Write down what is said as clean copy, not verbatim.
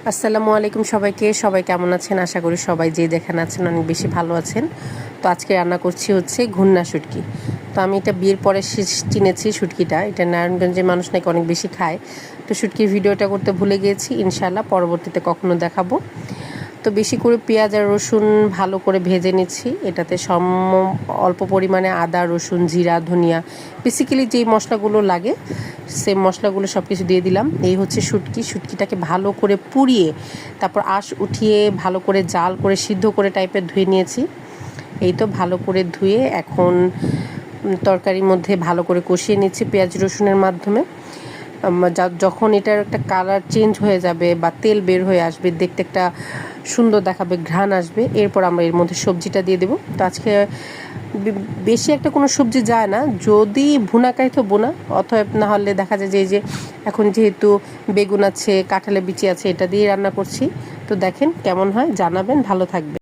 আসসালামু আলাইকুম সবাই কেমন আছেন? আশা করি সবাই যে যেখানে আছেন অনেক বেশি ভালো আছেন। তো আজকে রান্না করছি হচ্ছে ঘুন্না শুটকি। তো আমি এটা বিয়ের পরে চিনেছি শুটকিটা। এটা নারায়ণগঞ্জের মানুষ নাকি অনেক বেশি খায়। তো শুটকির ভিডিওটা করতে ভুলে গিয়েছি, ইনশাআল্লাহ পরবর্তীতে কখনো দেখাবো। তো বেশি করে পেঁয়াজ আর রসুন ভালো করে ভেজে নিচ্ছি। এটাতে অল্প পরিমাণে আদা, রসুন, জিরা, ধনিয়া, বেসিক্যালি যেই মশলাগুলো লাগে সেম মশলাগুলো সব কিছু দিয়ে দিলাম। এই হচ্ছে শুটকিটাকে ভালো করে পুড়িয়ে তারপর আঁশ উঠিয়ে ভালো করে জাল করে সিদ্ধ করে টাইপের ধুয়ে নিয়েছি। এই তো ভালো করে ধুয়ে এখন তরকারির মধ্যে ভালো করে কষিয়ে নিচ্ছি পেঁয়াজ রসুনের মাধ্যমে। যখন এটার একটা কালার চেঞ্জ হয়ে যাবে বা তেল বের হয়ে আসবে, দেখতে একটা সুন্দর দেখাবে, ঘ্রাণ আসবে, এরপর আমরা এর মধ্যে সবজিটা দিয়ে দেবো। তো আজকে বেশি একটা কোনো সবজি যায় না, যদি ভুনা খাই তো বোনা, অথবা না হলে দেখা যায় যে এই যে এখন যেহেতু বেগুন আছে, কাঁঠালের বিচি আছে, এটা দিয়ে রান্না করছি। তো দেখেন কেমন হয়, জানাবেন, ভালো থাকবে।